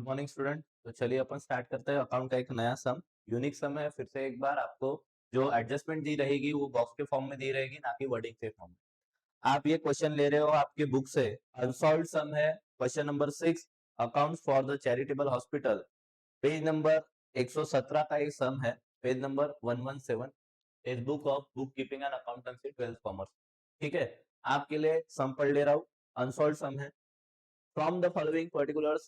Morning student. तो चलिए अपन start करते हैं अकाउंट का एक नया सम। यूनिक सम है। फिर से एक बार आपको जो एडजस्टमेंट दी रहेगी वो बॉक्स के फॉर्म में दी रहेगी, ना कि वर्डिंग के फॉर्म में। आप ये क्वेश्चन ले रहे हो आपके बुक से, अनसॉल्व्ड सम है, question number 6, account for the charitable hospital. Page number 117 का एक सम है, पेज नंबर 117, इस book of book keeping and accountancy 12th commerce. ठीक है, आपके लिए सम पढ़ ले रहा हूँ। अनसॉल्व्ड सम है। From the following particulars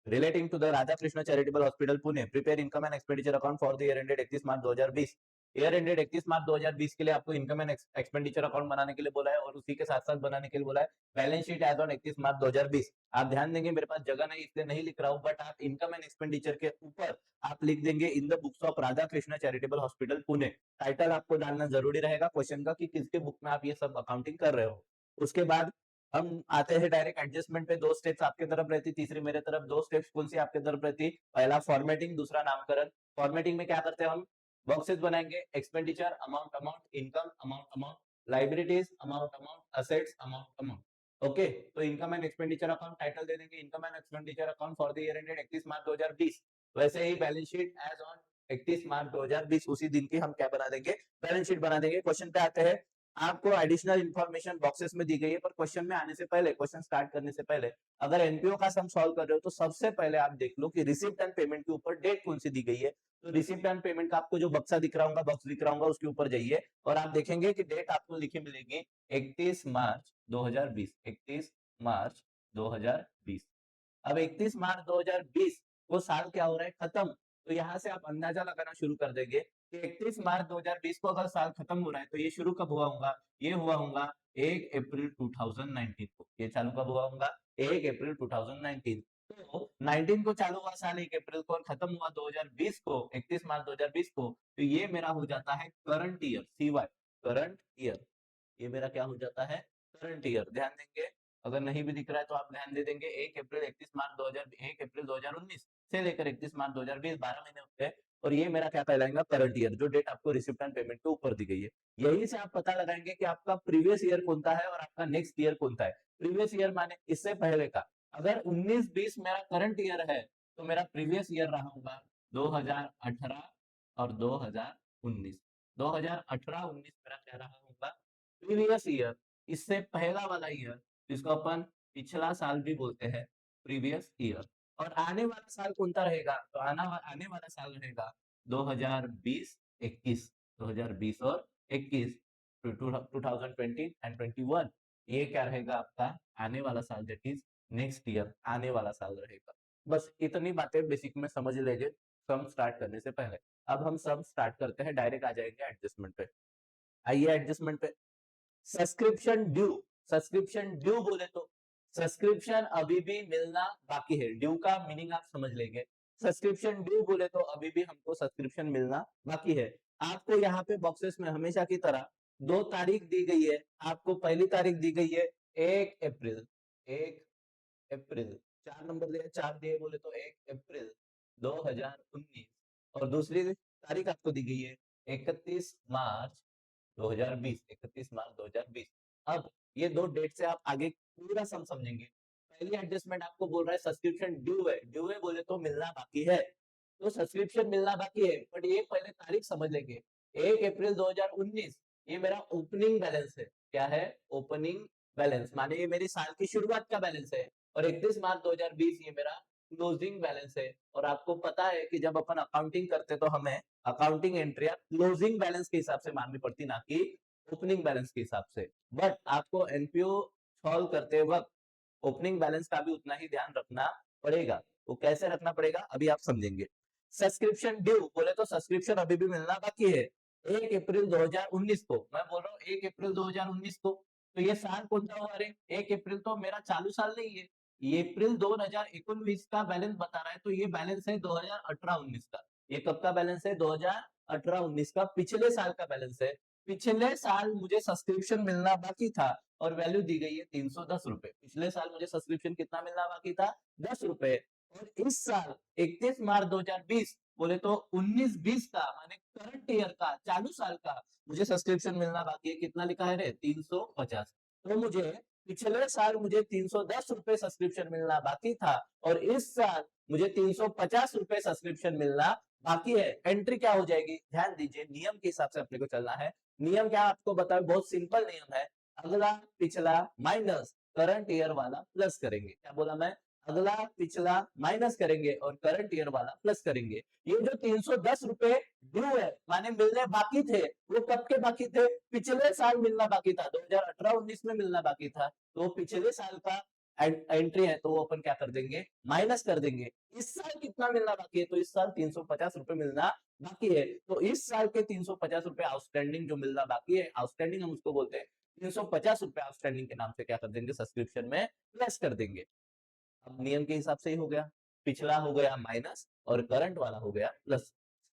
relating to the Radha Krishna Charitable Hospital Pune, prepare income and expenditure account for the year ended 31 March 2020। Year ended 31 March 2020 के लिए आपको इनकम एंड एक्सपेंडिचर अकाउंट बनाने के लिए बोला है, और उसी के साथ साथ बनाने के लिए बोला है balance sheet as on 31 March 2020। आप ध्यान देंगे, मेरे पास जगह नहीं इसलिए नहीं लिख रहा हूं, बट आप इनकम एंड एक्सपेंडिचर के ऊपर आप लिख देंगे in the books of Radha Krishna charitable hospital Pune. Title आपको डालना जरूरी रहेगा क्वेश्चन का कि किसके बुक में आप ये सब अकाउंटिंग कर रहे हो। उसके बाद हम आते हैं डायरेक्ट एडजस्टमेंट पे। दो स्टेप्स आपके तरफ रहती, तीसरी मेरे तरफ। दो स्टेप्स कौन सी आपके तरफ रहती? पहला फॉर्मेटिंग, दूसरा नामकरण। फॉर्मेटिंग में क्या करते हैं हम? बॉक्सेस बनाएंगे, expenditure amount amount, income amount amount, liabilities amount amount, assets amount amount. Okay, तो income and expenditure account title दे देंगे income and expenditure account for the year ended 31 March 2020। वैसे ही balance sheet as on 31 March 2020, उसी दिन की हम क्या बना देंगे? बैलेंस शीट बना देंगे। क्वेश्चन पे आते हैं। आपको एडिशनल इंफॉर्मेशन बॉक्सेस में दी गई है, पर क्वेश्चन में आने से पहले, क्वेश्चन स्टार्ट करने से पहले, अगर एनपीओ का सम सॉल्व कर रहे हो तो सबसे पहले आप देख लो कि रिसिप्ट एंड पेमेंट के ऊपर डेट कौन सी दी गई है। तो रिसिप्ट एंड पेमेंट का आपको जो बक्सा दिख रहा होगा, बॉक्स दिख रहा होगा, उसके ऊपर जाइए और आप देखेंगे कि डेट आपको लिखी मिलेगी 31 मार्च 2020। 31 मार्च 2020। अब 31 मार्च 2020 वो साल क्या हो रहा है? खत्म। तो यहाँ से आप अंदाजा लगाना शुरू कर देंगे कि 31 मार्च 2020 को अगर साल खत्म हो रहा है तो ये शुरू कब हुआ होगा? ये हुआ होगा 1 अप्रैल 2019 को। ये चालू कब हुआ होगा? 1 अप्रैल 2019। तो 19 को चालू हुआ साल 1 अप्रैल को और खत्म हुआ 2020 को, 31 मार्च 2020 को। तो ये मेरा हो जाता है current year, C Y current year. ये मेरा क्या हो जाता है? Current year. ध्यान देंगे, अगर नहीं भी दिख रहा है तो आप ध्यान दे देंगे। 1 अप्रैल 31 मार्च 2000, 1 अप्रैल 2019 से लेकर 31 मार्च 2020, 12 महीने होते हैं। और ये मेरा क्या कहलाएगा? करंट ईयर, जो डेट आपको रिसिप्ट एंड पेमेंट के ऊपर दी गई है। यही से आप पता लगाएंगे कि आपका प्रीवियस ईयर कौन सा है और आपका नेक्स्ट ईयर कौन सा है। प्रीवियस ईयर माने इससे पहले का। अगर 19-20 मेरा करंट ईयर है तो मेरा प्रीवियस ईयर रहा होगा 2018 और 2019। 2018-19 मेरा क्या रहा होगा? Previous year. इससे पहला वाला ईयर, जिसको अपन पिछला साल भी बोलते हैं, प्रीवियस ईयर। और आने वाला साल कौन सा रहेगा? तो आने वाला साल रहेगा 2020-21। 2020 और 21, 2020 एंड 21। ये क्या रहेगा आपका? आने वाला साल, दैट इज नेक्स्ट ईयर, आने वाला साल रहेगा। बस इतनी बातें बेसिक में समझ लीजिए सम स्टार्ट करने से पहले। अब हम सम स्टार्ट करते हैं, डायरेक्ट आ जाएंगे एडजस्टमेंट पे। आइए एडजस्टमेंट पे। Subscription due. सब्सक्रिप्शन ड्यू बोले तो सब्सक्रिप्शन अभी भी मिलना बाकी है। ड्यू का मीनिंग आप समझ लेंगे। सब्सक्रिप्शन ड्यू बोले तो अभी भी हमको सब्सक्रिप्शन मिलना बाकी है। आपको यहाँ पे बॉक्सेस में हमेशा की तरह दो तारीख दी गई है। आपको पहली तारीख दी गई है 1 अप्रैल, 1 अप्रैल, 4 नंबर दिए, 4 दिए बोले तो 1 अप्रैल 2019। और दूसरी तारीख आपको दी गई है 31 मार्च 2020। 31 मार्च 2020। अब ये दो डेट से आप आगे पूरा सम समझेंगे। पहली एडजस्टमेंट आपको बोल रहा है सब्सक्रिप्शन ड्यू है। ड्यू है बोले तो मिलना बाकी है। तो सब्सक्रिप्शन मिलना बाकी है, बट ये पहले तारीख समझ लेंगे। 1 अप्रैल 2019 ये मेरा ओपनिंग बैलेंस है। क्या है? ओपनिंग बैलेंस, माने ये मेरी साल की शुरुआत का बैलेंस है। और 31 मार्च 2020 ये मेरा क्लोजिंग बैलेंस है। और आपको पता है कि जब अपन अकाउंटिंग करते तो हमें अकाउंटिंग एंट्रियां क्लोजिंग बैलेंस के हिसाब से माननी पड़ती, ना कि ओपनिंग बैलेंस के हिसाब से। बट आपको एनपीओ सॉल्व करते वक्त ओपनिंग बैलेंस का भी उतना ही ध्यान रखना पड़ेगा। वो कैसे रखना पड़ेगा अभी आप समझेंगे। सब्सक्रिप्शन ड्यू बोले तो सब्सक्रिप्शन अभी भी मिलना बाकी है 1 अप्रैल 2019 को। मैं बोल रहा हूँ 1 अप्रैल 2019 को। तो ये साल कौन सा हुआ? अरे 1 अप्रैल तो मेरा चालू साल नहीं है, ये अप्रैल 2019 का बैलेंस बता रहा है। तो ये बैलेंस है 2018-19 का। ये कब का बैलेंस है? 2018-19 का, पिछले साल का बैलेंस है। पिछले साल मुझे सब्सक्रिप्शन मिलना बाकी था और वैल्यू दी गई है 310 रुपए। पिछले साल मुझे सब्सक्रिप्शन कितना मिलना बाकी था? 10 रुपए। और इस साल 31 मार्च 2020 बोले तो 19-20 का, माने करंट ईयर का, चालू साल का मुझे सब्सक्रिप्शन मिलना बाकी है। कितना लिखा है रे? 350। तो मुझे पिछले साल मुझे 310 रुपए सब्सक्रिप्शन मिलना बाकी था और इस साल मुझे 350 रुपए सब्सक्रिप्शन मिलना बाकी है। एंट्री क्या हो जाएगी, ध्यान दीजिए, नियम के हिसाब से अपने को चलना है। नियम क्या आपको बताओ, बहुत सिंपल नियम है। अगला पिछला माइनस करंट ईयर वाला प्लस करेंगे। क्या बोला मैं, अगला पिछला माइनस करेंगे और करंट ईयर वाला प्लस करेंगे। ये जो 310 रुपए ड्यू है, माने मिलने बाकी थे, वो कब के बाकी थे, पिछले साल मिलना बाकी था, 2018-19 में मिलना बाकी था। तो पिछले साल का एंट्री है, तो वो अपन क्या कर देंगे, माइनस कर देंगे। इस साल कितना मिलना बाकी है, तो इस साल 350 रुपए मिलना बाकी है। तो इस साल के 350 रुपए आउटस्टैंडिंग जो मिलना बाकी है, आउटस्टैंडिंग हम उसको बोलते हैं, 350 रुपए आउटस्टैंडिंग के नाम से क्या कर देंगे, सब्सक्रिप्शन में प्लस कर देंगे। अब नियम के हिसाब से ही हो गया, पिछला हो गया माइनस और करंट वाला हो गया प्लस।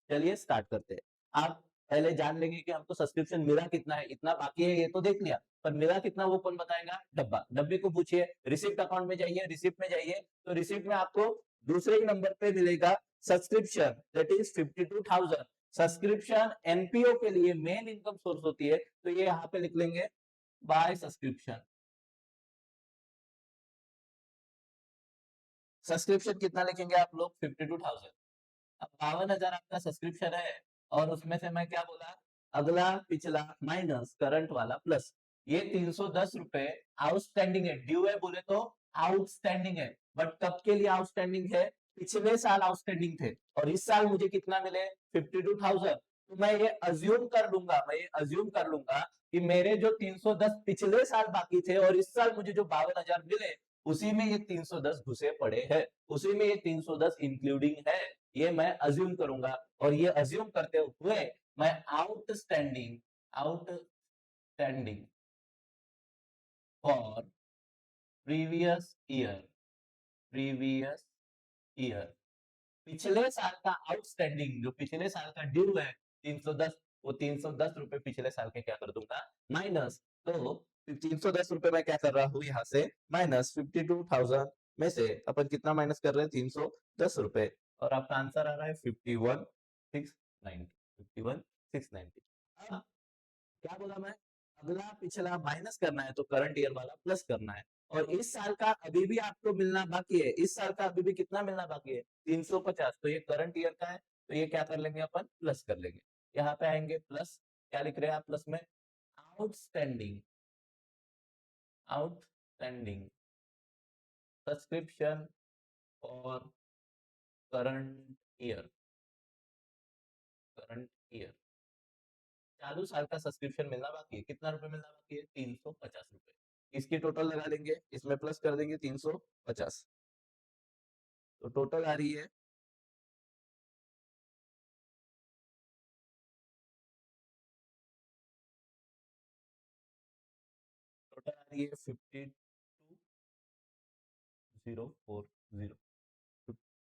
चलिए स्टार्ट करते हैं। आप पहले जान लेंगे कि हमको सब्सक्रिप्शन मिला कितना है, इतना बाकी है ये तो देख लिया, पर मिला कितना वो कौन बताएगा, डब्बा। डब्बे को पूछिए, रिसिप्ट अकाउंट में जाइए, रिसिप्ट में जाइए, तो रिसिप्ट में आपको दूसरे ही नंबर पे मिलेगा subscription, that is 52,000। Subscription NPO के लिए मेन इनकम सोर्स होती है, तो ये यहाँ पे लिख लेंगे बाय सब्सक्रिप्शन। सब्सक्रिप्शन कितना लिखेंगे आप लोग, 52,000। अब 52,000 आपका सब्सक्रिप्शन है और उसमें से मैं क्या बोला, अगला पिछला माइनस करंट वाला प्लस। ये 310 रुपए आउटस्टैंडिंग है, ड्यू है बोले तो आउटस्टैंडिंग है, बट कब के लिए आउटस्टैंडिंग है, पिछले साल आउटस्टैंडिंग थे और इस साल मुझे कितना मिले, 52,000। तो मैं ये अज्यूम कर लूंगा, मैं ये अज्यूम कर लूंगा कि मेरे जो 310 पिछले साल बाकी थे और इस साल मुझे जो 52,000 मिले, उसी में ये 310 घुसे पड़े हैं, उसी में ये 310 इंक्लूडिंग है। ये मैं अज्यूम करूंगा और ये अज्यूम करते हुए मैं outstanding for previous year, previous year, पिछले साल का आउटस्टैंडिंग, जो पिछले साल का ड्यू है 310, वो 310 रुपए पिछले साल के क्या कर दूंगा, माइनस। तो 310 रुपए मैं क्या कर रहा हूँ यहाँ से, माइनस 52,000 में से अपन कितना माइनस कर रहे हैं, 310 रुपए, और आपका आंसर आ रहा है 51,690, 51,690। अब क्या बोला मैं, अगला पिछला माइनस करना है तो करंट ईयर वाला प्लस करना है, और इस साल का अभी भी आपको मिलना बाकी है, इस साल का अभी भी कितना मिलना बाकी है, 350। तो ये करंट ईयर का है, तो ये क्या कर लेंगे अपन, प्लस कर लेंगे। यहाँ पे आएंगे प्लस, क्या लिख रहे हैं आप प्लस में, आउटस्टैंडिंग, आउटस्टैंडिंग सब्सक्रिप्शन और करंट ईयर, करंट ईयर, चालू साल का सब्सक्रिप्शन मिलना बाकी है, कितना रुपए मिलना बाकी है, 350 रुपए। इसकी टोटल लगा लेंगे, इसमें प्लस कर देंगे 350, तो टोटल आ रही है टोटल आ रही है 52,040,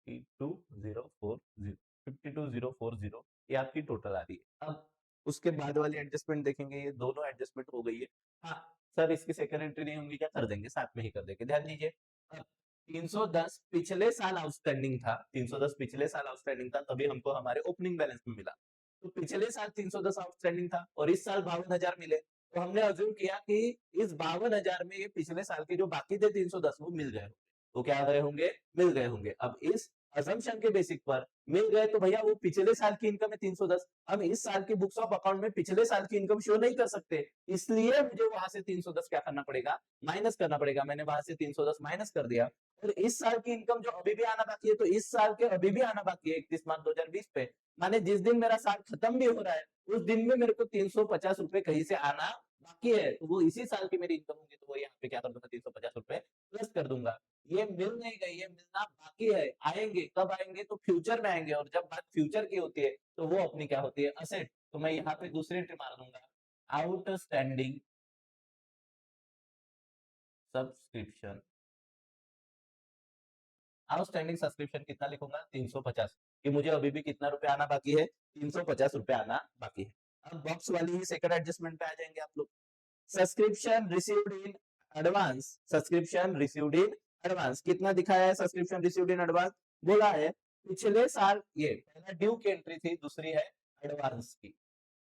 52,040, 52,040, ये आपकी टोटल आ रही है। अब उसके बाद वाली एडजस्टमेंट देखेंगे, ये दोनों एडजस्टमेंट हो गई है। हाँ सर, इसकी सेकंड एंट्री नहीं होंगी, क्या कर देंगे, साथ में ही कर देंगे। ध्यान दीजिए, अब 310 पिछले साल आउटस्टैंडिंग था, 310 पिछले साल आउटस्टैंडिंग था, तभी हमको हमारे ओपनिंग बैलेंस में मिला। तो पिछले साल 310 आउटस्टैंडिंग था और इस साल 52,000 मिले, तो हमने अज्यूम किया कि इस 52,000 में ये पिछले साल के जो बाकी थे 310 वो मिल गए, वो क्या गए होंगे, मिल गए होंगे। अब इस असम्पशन के बेसिक पर मिल गए, तो भैया वो पिछले साल की इनकम है 310, हम इस साल की बुक्स ऑफ अकाउंट में पिछले साल की इनकम शो नहीं कर सकते, इसलिए मुझे वहां से 310 क्या करना पड़ेगा, माइनस करना पड़ेगा। मैंने वहां से 310 माइनस कर दिया, और इस साल की इनकम जो अभी भी आना बाकी है, तो इस साल के अभी भी आना बाकी है 31 मार्च 2020 पे, माने जिस दिन मेरा साल खत्म भी हो रहा है उस दिन में मेरे को 350 रुपए कहीं से आना बाकी है, तो वो इसी साल की मेरी इनकम होगी, तो वो यहाँ पे क्या कर दूंगा, 350 रुपए प्लस कर दूंगा। ये मिल नहीं गई, ये मिलना बाकी है, आएंगे कब आएंगे, तो फ्यूचर में आएंगे, और जब बात फ्यूचर की होती है तो वो अपनी क्या होती है, असेट। तो मैं यहाँ पे दूसरी एंट्री मार दूंगा, आउटस्टैंडिंग सब्सक्रिप्शन। आउटस्टैंडिंग सब्सक्रिप्शन कितना लिखूंगा, 350, कि मुझे अभी भी कितना रुपए आना बाकी है, 350 रुपए आना बाकी है। अब बॉक्स वाली ही सेकंड एडजस्टमेंट पे आ जाएंगे आप लोग, subscription received in advance, subscription received in advance कितना दिखाया है, सब्सक्रिप्शन रिसीव्ड इन एडवांस बोला है पिछले साल, ये पहला ड्यू की एंट्री थी, दूसरी है एडवांस की।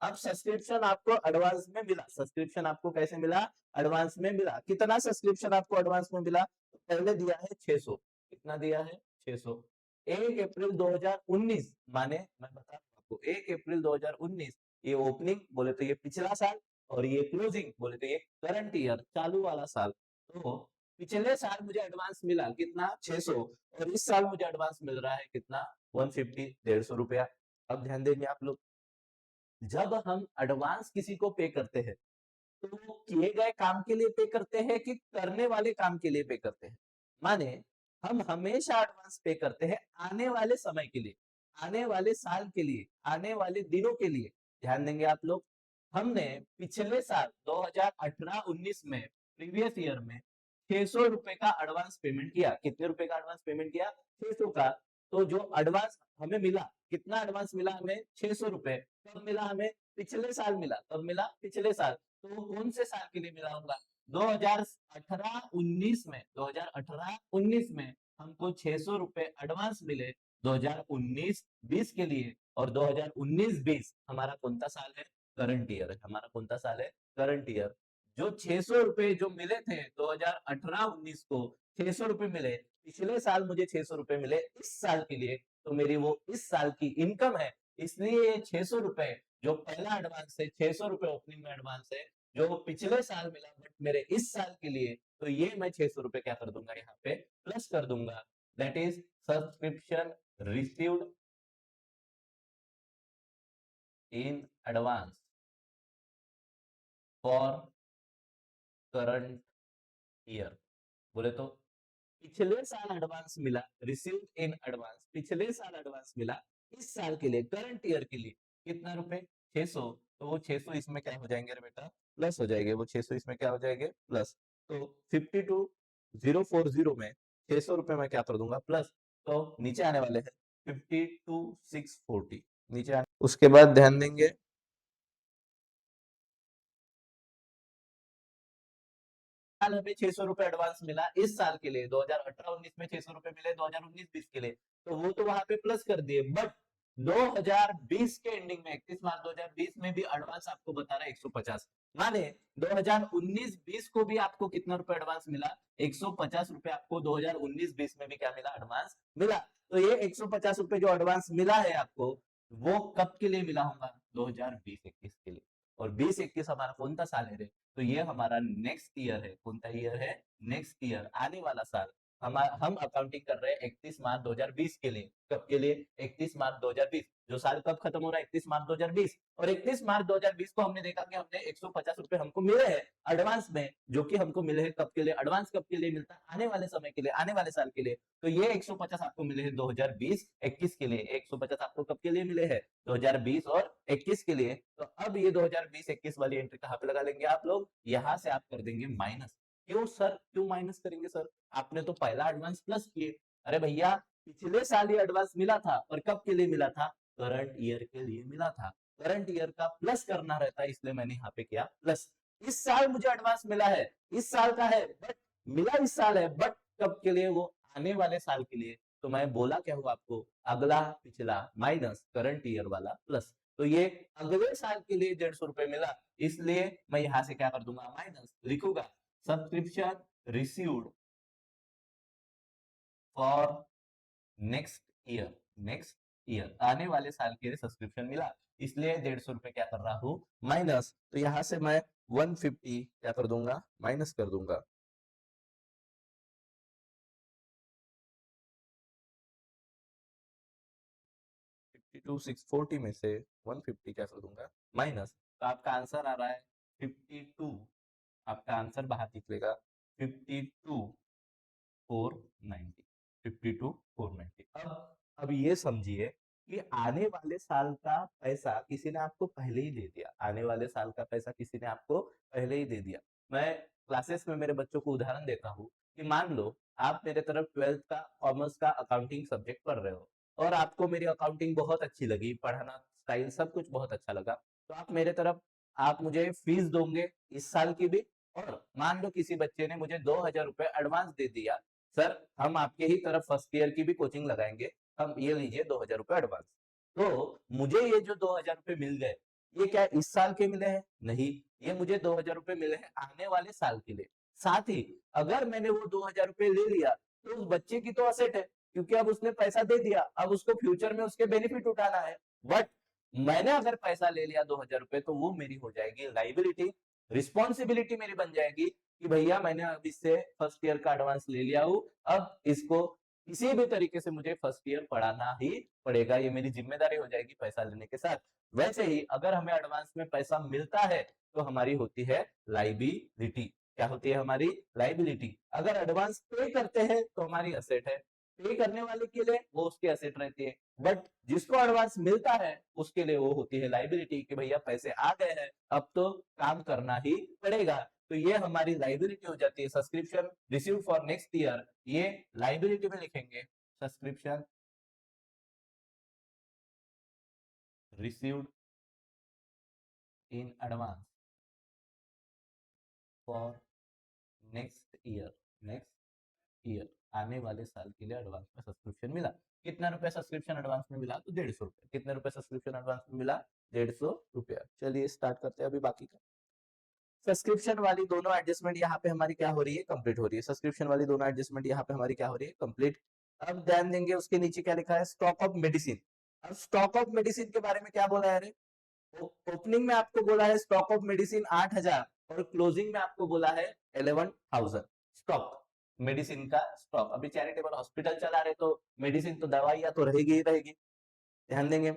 अब सब्सक्रिप्शन आपको एडवांस में मिला, सब्सक्रिप्शन आपको कैसे मिला, एडवांस में मिला। कितना सब्सक्रिप्शन आपको एडवांस में मिला, पहले दिया है 600, कितना दिया है 600। 1 अप्रैल 2019 माने मैं बता रहा हूं आपको 1 अप्रैल 2019 ये ओपनिंग बोले तो ये पिछला साल, और ये क्लोजिंग बोले तो ये करंट ईयर चालू वाला साल। तो पिछले साल मुझे एडवांस मिला कितना 600, और इस साल मुझे एडवांस मिल रहा है कितना 150, 150 रुपया। अब ध्यान देंगे आप लोग, जब हम एडवांस किसी को पे करते हैं तो वो किए गए काम के लिए पे करते हैं कि करने वाले काम के लिए पे करते हैं। माने हम हमेशा एडवांस पे करते हैं आने वाले समय के लिए, आने वाले साल के लिए, आने वाले दिनों के लिए। ध्यान देंगे आप लोग, हमने पिछले साल 2018-19 में प्रीवियस ईयर में 600 रुपए का एडवांस पेमेंट किया। कितने रुपए का एडवांस पेमेंट किया, 600 का। तो जो एडवांस हमें मिला, कितना एडवांस मिला हमें 600 रुपए, कब मिला हमें, पिछले साल मिला, कब मिला, पिछले साल। तो वो कौन से साल के लिए मिला होगा, 2018-19 में, 2018-19 में हमको 600 रुपए एडवांस मिले 2019-20 के लिए। और 2019-20 हमारा कौन सा साल है, करंट ईयर है, हमारा कौन सा साल है, करंट ईयर। जो 600 रुपए जो मिले थे 2018-19 को 600 रुपए मिले, पिछले साल मुझे 600 रुपए मिले इस साल के लिए, तो मेरी वो इस साल की इनकम है। इसलिए ये 600 रुपए जो पहला एडवांस है, 600 रुपए ओपनिंग में एडवांस है, जो पिछले साल मिला बट मेरे इस साल के लिए, तो ये मैं 600 रुपए क्या कर दूंगा, यहाँ पे प्लस कर दूंगा। That is subscription received in advance for current year. बोले तो पिछले साल एडवांस मिला, रिसीव्ड इन एडवांस, पिछले साल एडवांस मिला इस साल के लिए, करंट ईयर के लिए, कितना रुपए 600। तो वो 600 इसमें क्या हो जाएंगे रे बेटा, प्लस हो जाएंगे, वो 600 इसमें क्या हो जाएंगे, प्लस। तो 52040 में 600 रुपए में क्या कर दूंगा, प्लस। तो नीचे आने वाले हैं 52640, नीचे आने, उसके बाद ध्यान देंगे साल हमें 600 रुपए एडवांस मिला इस साल के लिए, 2018-19 में 600 रुपए मिले 2019-20 के लिए, तो वो तो वहां पे प्लस कर दिए। बट 2020 के एंडिंग में 31 मार्च 2020 में भी एडवांस आपको बता रहा है 150। माने 2019-20 को भी आपको कितना रुपए एडवांस मिला, 150 रुपए आपको 2019-20 में भी क्या मिला, एडवांस मिला। तो ये 150 रुपए जो एडवांस मिला है आपको, वो कब के लिए मिला होगा, 2020-21 के लिए। और 20-21 हमारा कौन सा साल है रे, तो ये हमारा नेक्स्ट ईयर है। कौन सा ईयर है, नेक्स्ट ईयर, आने वाला साल। हम अकाउंटिंग कर रहे हैं 31 मार्च 2020 के लिए। कब के लिए, 31 मार्च 2020। जो साल कब खत्म हो रहा है, 31 मार्च 2020। और 31 मार्च 2020 को हमने देखा कि हमने 150 रुपए हमको मिले हैं एडवांस में, जो कि हमको मिले हैं कब के लिए, एडवांस कब के लिए मिलता है, आने वाले समय के लिए, आने वाले साल के लिए। तो ये 150 आपको मिले हैं 2020-21 के लिए। 150 आपको कब के लिए मिले हैं, 2020 और 21 के लिए। तो अब ये 2020-21 वाली एंट्री कहाँ पे लगा लेंगे आप लोग, यहाँ से आप कर देंगे माइनस। क्यों सर, क्यों माइनस करेंगे सर, आपने तो पहला एडवांस प्लस किए। अरे भैया, पिछले साल ये एडवांस मिला था, और कब के लिए मिला था, करंट ईयर के लिए मिला था। करंट ईयर का प्लस करना रहता है, इसलिए मैंने यहाँ पे किया प्लस। इस साल मुझे एडवांस मिला है, इस साल का है, बट मिला इस साल है, बट कब के लिए, वो आने वाले साल के लिए। तो मैं बोला क्या हूँ आपको, अगला पिछला माइनस करंट ईयर वाला प्लस। तो ये अगले साल के लिए 150 रुपए मिला, इसलिए मैं यहां से क्या कर दूंगा, माइनस लिखूंगा। Subscription received for next year, next year, आने वाले साल के लिए सब्सक्रिप्शन मिला, इसलिए 150 रुपए क्या कर रहा हूँ, माइनस। तो यहां से मैं 150 क्या कर दूंगा, माइनस कर दूंगा। 52640 में से 150 क्या कर दूंगा, माइनस। तो आपका आंसर आ रहा है 52, आपका आंसर बाहर निकलेगा 52,490, 52,490। अब ये समझिए कि आने वाले साल का पैसा किसी ने आपको पहले ही दे दिया, आने वाले साल का पैसा किसी ने आपको पहले ही दे दिया। मैं क्लासेस में मेरे बच्चों को उदाहरण देता हूँ कि मान लो आप मेरे तरफ 12th का कॉमर्स का अकाउंटिंग सब्जेक्ट पढ़ रहे हो, और आपको मेरी अकाउंटिंग बहुत अच्छी लगी, पढ़ाना स्टाइल सब कुछ बहुत अच्छा लगा, तो आप मेरे तरफ, आप मुझे फीस दोगे इस साल की भी। और मान लो किसी बच्चे ने मुझे 2000 रुपए एडवांस दे दिया, सर हम आपके ही तरफ फर्स्ट ईयर की भी कोचिंग लगाएंगे, हम ये लीजिए 2000 रुपए एडवांस। तो मुझे ये जो 2000 रुपए मिल गए, ये क्या इस साल के मिले हैं? नहीं, ये मुझे 2000 रुपए मिले हैं आने वाले साल के लिए। साथ ही अगर मैंने वो 2000 रुपए ले लिया तो उस बच्चे की तो असेट है, क्योंकि अब उसने पैसा दे दिया, अब उसको फ्यूचर में उसके बेनिफिट उठाना है। बट मैंने अगर पैसा ले लिया 2000 रुपए तो वो मेरी हो जाएगी लाइबिलिटी। रिस्पॉन्सिबिलिटी मेरी बन जाएगी कि भैया मैंने अब इससे फर्स्ट ईयर का एडवांस ले लिया हूं, अब इसको किसी भी तरीके से मुझे फर्स्ट ईयर पढ़ाना ही पड़ेगा, ये मेरी जिम्मेदारी हो जाएगी पैसा लेने के साथ। वैसे ही अगर हमें एडवांस में पैसा मिलता है तो हमारी होती है लाइबिलिटी। क्या होती है हमारी? लाइबिलिटी। अगर एडवांस पे करते हैं तो हमारी असेट है, पे करने वाले के लिए वो उसकी असेट रहती है, बट जिसको एडवांस मिलता है उसके लिए वो होती है लाइबिलिटी कि भैया पैसे आ गए हैं, अब तो काम करना ही पड़ेगा। तो ये हमारी लाइबिलिटी हो जाती है। Subscription receive for next year, ये लाइबिलिटी में लिखेंगे, subscription received in advance for next year, आने वाले साल के लिए एडवांस में सब्सक्रिप्शन मिला। कितना रुपया सब्सक्रिप्शन एडवांस में मिला? तो 150 रुपया। कितने रुपए सब्सक्रिप्शन एडवांस में मिला? 150 रुपया। चलिए स्टार्ट करते हैं अभी बाकी का। सब्सक्रिप्शन वाली दोनों एडजस्टमेंट यहाँ पे हमारी क्या हो रही है? कंप्लीट हो रही है। सब्सक्रिप्शन वाली दोनों एडजस्टमेंट यहाँ पे हमारी क्या हो रही है? कंप्लीट। अब ध्यान देंगे उसके नीचे क्या लिखा है? Stock of medicine. अब स्टॉक ऑफ मेडिसिन के बारे में क्या बोला है? ओपनिंग में आपको बोला है स्टॉक ऑफ मेडिसिन 8000 और क्लोजिंग में आपको बोला है 11000 स्टॉक मेडिसिन का स्टॉक। अभी चैरिटेबल हॉस्पिटल चला रहे तो मेडिसिन तो दवाइयां तो रहेगी ही रहेगी, ध्यान देंगे।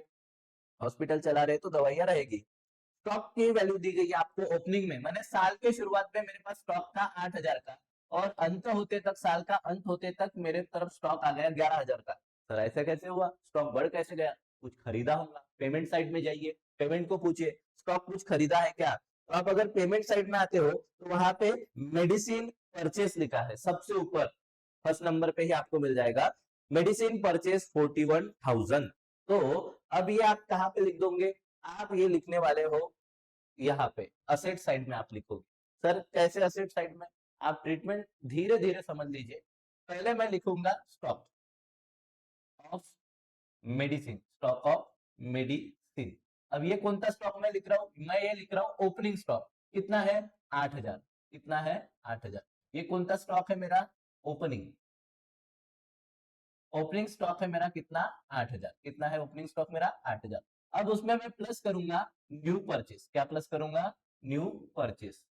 हॉस्पिटल चला रहे तो दवाइयां रहेगी। स्टॉक की वैल्यू दी गई है आपको ओपनिंग में, मैंने साल के शुरुआत में मेरे पास स्टॉक था 8000 का और अंत होते तक, साल का अंत होते तक मेरे तरफ स्टॉक आ गया 11000 का। सर ऐसा कैसे हुआ? स्टॉक बढ़ कैसे गया? कुछ खरीदा होगा। पेमेंट साइड में जाइए, पेमेंट को पूछिए स्टॉक कुछ खरीदा है क्या? तो आप अगर पेमेंट साइड में आते हो तो वहां पे मेडिसिन परचेस लिखा है सबसे ऊपर, फर्स्ट नंबर पे ही आपको मिल जाएगा मेडिसिन परचेस 41,000। तो अब ये आप कहाँ पे लिख दोगे? आप ये लिखने वाले हो यहाँ पे असेट साइड में आप लिखोगे। सर कैसे असेट साइड में? आप ट्रीटमेंट धीरे धीरे समझ लीजिए। पहले मैं लिखूंगा stock of medicine, stock of medicine. अब ये कौन सा स्टॉक मैं लिख रहा हूं? मैं ये लिख रहा हूं ओपनिंग स्टॉक। कितना है? 8000। कितना है? 8000। ये कौन सा स्टॉक है मेरा? ओपनिंग। ओपनिंग स्टॉक है मेरा कितना? 8000। कितना है ओपनिंग स्टॉक मेरा? 8000। अब उसमें मैं प्लस करूंगा न्यू परचेस। क्या प्लस करूंगा? New purchase.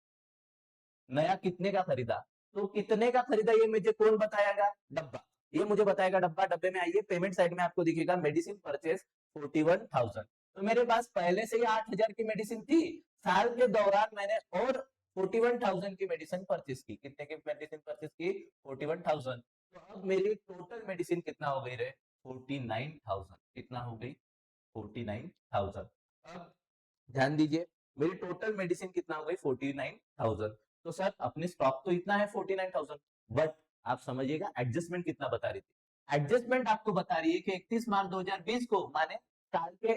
नया कितने का खरीदा? तो कितने का खरीदा ये मुझे कौन बताएगा? डब्बा। ये मुझे बताएगा डब्बा। डब्बे में आइए, पेमेंट साइड में आपको दिखेगा मेडिसिन परचेस 41,000। तो मेरे पास पहले से ही 8000 की मेडिसिन थी, साल के दौरान मैंने और 41,000 की मेडिसिन परचेस की। कितने की मेडिसिन परचेस की? 41,000। तो अब मेरी टोटल मेडिसिन कितना हो गई रे? 49,000। कितना हो गई? 49,000। अब ध्यान दीजिए, मेरी टोटल मेडिसिन कितना हो गई? 49,000। तो सर अपने स्टॉक तो इतना है 49,000, बट आप समझिएगा एडजस्टमेंट कितना बता रही थी? एडजस्टमेंट आपको बता रही है कि 31 मार्च 2020 को, माने साल के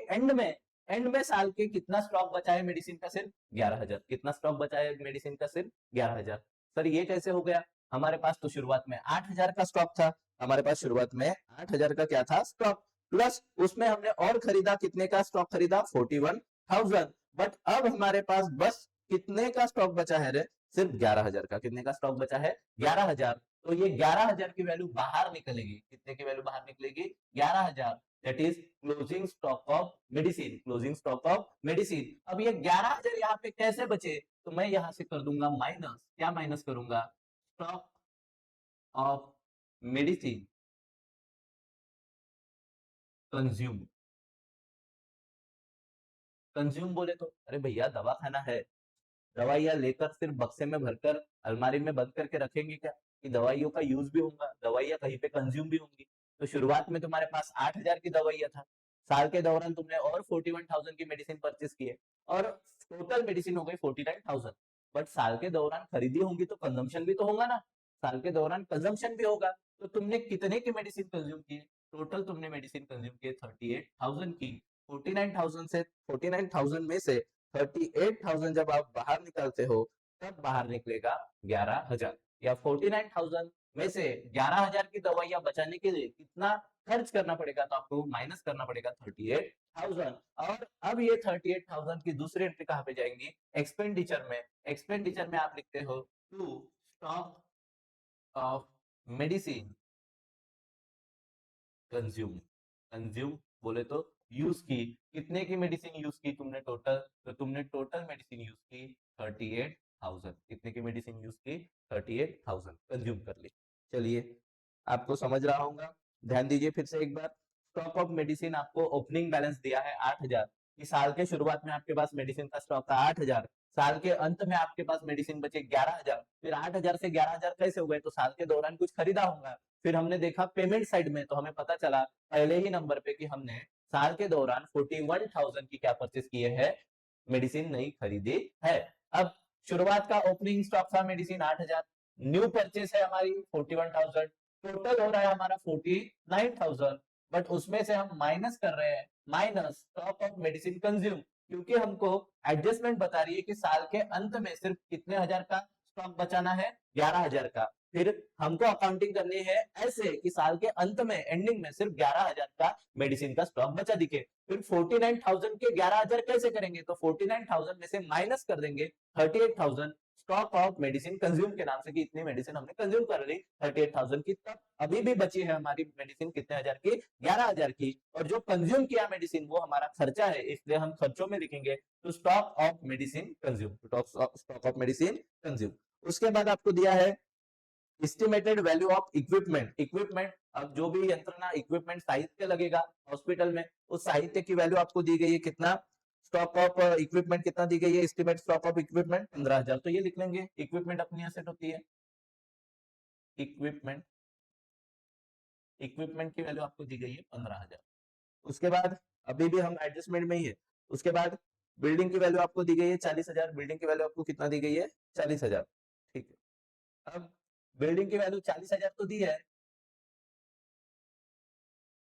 एंड में साल के कितना स्टॉक बचा है मेडिसिन का? सिर्फ 11,000। कितना स्टॉक बचा है मेडिसिन का? सिर्फ 11,000। सर ये कैसे हो गया? हमारे पास तो शुरुआत में 8,000 का स्टॉक था। हमारे पास शुरुआत में 8,000 का क्या था? स्टॉक। प्लस उसमें हमने और खरीदा, कितने का स्टॉक खरीदा? 41,000। बट अब हमारे पास बस कितने का स्टॉक बचा है रे? सिर्फ 11,000 का। कितने का स्टॉक बचा है? 11,000। तो ये 11,000 की वैल्यू बाहर निकलेगी। कितने की वैल्यू बाहर निकलेगी? 11,000। That is closing stock of medicine. Closing stock of medicine. अब ये 11,000 यहाँ पे कैसे बचे? तो मैं यहाँ से कर दूंगा माइनस। क्या माइनस करूंगा? Stock of medicine consume. Consume बोले तो अरे भैया दवा खाना है, दवाइयां लेकर सिर्फ बक्से में भरकर अलमारी में बंद करके रखेंगे क्या? कि दवाइयों का यूज भी होगा, दवाइयां कहीं पे कंज्यूम भी होंगी। तो शुरुआत में तुम्हारे पास 8,000 की दवाइयां था, साल के दौरान तुमने और 41,000 की मेडिसिन परचेस की है और टोटल मेडिसिन हो गई 49,000। बट साल के दौरान खरीदी होंगी तो कंजम्पशन भी तो होगा ना, साल के दौरान कंजम्पशन भी होगा। तो तुमने कितने की मेडिसिन कंज्यूम की? टोटल तुमने मेडिसिन कंज्यूम की 38,000 की। 49,000 से 49,000 में से 38,000 जब आप बाहर निकालते हो तब बाहर निकलेगा 11,000, या 49,000 में से 11,000 की दवाइयां बचाने के लिए कितना खर्च करना पड़ेगा, तो आपको माइनस करना पड़ेगा 38,000। और अब ये 38,000 की दूसरी एंट्री कहाँ पे जाएंगी, एक्सपेंडिचर में। एक्सपेंडिचर में आप लिखते हो to stock of medicine consume. Consume बोले तो यूज की, कितने की मेडिसिन यूज की तुमने टोटल, तो तुमने टोटल मेडिसिन यूज की 38,000। कितने की मेडिसिन यूज की, 38,000 कंज्यूम कर ली। चलिए आपको समझ रहा होगा, ध्यान दीजिए फिर से एक बार। स्टॉक ऑफ मेडिसिन आपको ओपनिंग बैलेंस दिया है 8,000, इस साल के शुरुआत में आपके पास मेडिसिन का स्टॉक था 8,000, साल के अंत में आपके पास मेडिसिन बचे 11,000, फिर 8,000 से 11,000 कैसे हो गए, तो साल के दौरान कुछ खरीदा होगा। फिर हमने देखा पेमेंट साइड में, तो हमें पता चला पहले ही नंबर पे कि हमने साल के दौरान 41,000 की क्या परचेस किए हैं, मेडिसिन नहीं खरीदी है। अब शुरुआत का ओपनिंग स्टॉक था मेडिसिन 8,000, न्यू परचेस है हमारी 41,000, टोटल हो रहा है हमारा 49,000, बट उसमें से हम माइनस कर रहे हैं minus stock of medicine consume, क्योंकि हमको एडजस्टमेंट बता रही है कि साल के अंत में सिर्फ कितने हजार का स्टॉक बचाना है, 11,000 का। फिर हमको अकाउंटिंग करनी है ऐसे कि साल के अंत में एंडिंग में सिर्फ 11,000 का मेडिसिन का स्टॉक बचा दिखे। फिर 49,000 के 11,000 कैसे करेंगे, तो 49,000 में से माइनस कर देंगे 38,000 स्टॉक ऑफ मेडिसिन कंज्यूम के नाम से, कि इतनी मेडिसिन हमने कंज्यूम कर ली 38,000 की, तब अभी भी बची है हमारी मेडिसिन कितने हजार की, 11,000 की। और जो कंज्यूम किया मेडिसिन वो हमारा खर्चा है, इसलिए हम खर्चों में लिखेंगे तो stock of medicine consume, stock of medicine consume. उसके बाद आपको दिया है estimated value of equipment. Equipment, अब जो भी यंत्रणा इक्विपमेंट साहित्य लगेगा हॉस्पिटल में, उस साहित्य की वैल्यू आपको दी गई है कितना, स्टॉक ऑफ इक्विपमेंट कितना दी गई है, एस्टिमेट स्टॉक ऑफ इक्विपमेंट 15,000, तो ये लिख लेंगे, इक्विपमेंट अपनी एसेट होती है। इक्विपमेंट, इक्विपमेंट की वैल्यू आपको दी गई है 15,000। उसके बाद अभी भी हम एडजस्टमेंट में ही है। उसके बाद बिल्डिंग की वैल्यू आपको दी गई है 40,000, बिल्डिंग की वैल्यू आपको कितना दी गई है, 40,000। ठीक है, अब बिल्डिंग की वैल्यू 40,000 तो दी है,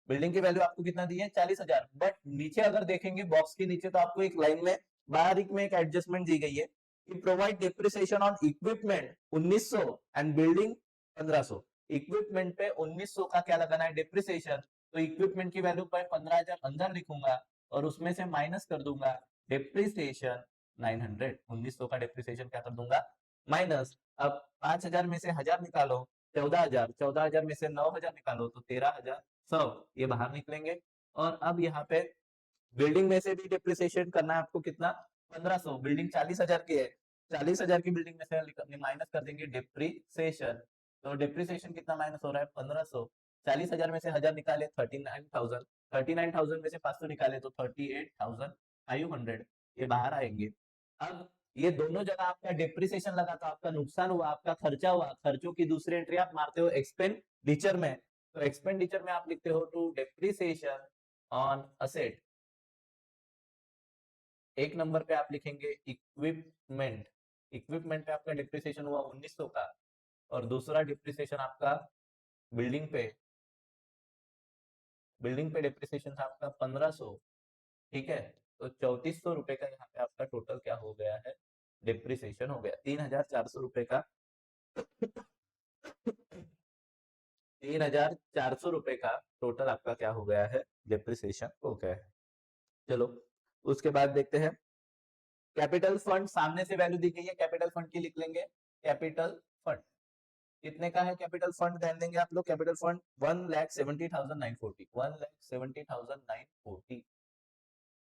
बिल्डिंग की वैल्यू आपको कितना दी है, 40,000, बट नीचे अगर देखेंगे बॉक्स के नीचे, तो आपको एक लाइन में बारीक में एक एडजस्टमेंट दी गई है कि provide depreciation on equipment 1900 and building 1500। Equipment पे 1900 का क्या लगाना है, डिप्रिसिएशन, तो इक्विपमेंट की वैल्यू पर 15,000 अंदर लिखूंगा और उसमें से माइनस कर दूंगा डिप्रिसिएशन 900, 1900 का डिप्रिसिएशन क्या कर दूंगा, माइनस। अब 5,000 में से 1,000 निकालो, 14,000, 14,000 में से 9,000 निकालो तो 13,100, ये बाहर निकलेंगे। और अब यहाँ पे बिल्डिंग में से भी डिप्रिसिएशन करना है आपको कितना, 1500, बिल्डिंग 40,000 की है, 40,000 की बिल्डिंग में से माइनस कर देंगे डिप्रिसिएशन, तो डिप्रिसिएशन कितना माइनस हो रहा है 1500, 40,000 में से 1,000 निकाले 39,000, 39,000 में से 500 निकाले तो 38,500, ये बाहर आएंगे। अब ये दोनों जगह आपका डिप्रिसिएशन लगा तो आपका नुकसान हुआ, आपका खर्चा हुआ, खर्चों की दूसरी एंट्री आप मारते हो एक्सपेंडिचर में, तो एक्सपेंडिचर में आप लिखते हो टू डिप्रिसिएशन ऑन असेट। एक नंबर पे आप लिखेंगे इक्विपमेंट, इक्विपमेंट पे आपका डिप्रिसिएशन हुआ 1900 का, और दूसरा डिप्रिसिएशन आपका बिल्डिंग पे, बिल्डिंग पे डिप्रिसिएशन था आपका 1500, ठीक है, तो 3400 रुपए का यहाँ पे आपका टोटल क्या हो गया है, डिप्रिसिएशन हो गया 3,400 रुपए का 3,400 रुपए का टोटल आपका क्या हो गया है, डिप्रिसिएशन हो गया है। चलो उसके बाद देखते हैं कैपिटल फंड, सामने से वैल्यू दी गई है, कैपिटल फंड की लिख लेंगे, कैपिटल फंड कितने का है, कैपिटल फंड ध्यान देंगे आप लोग, कैपिटल फंड 1,70,940, 1,70,940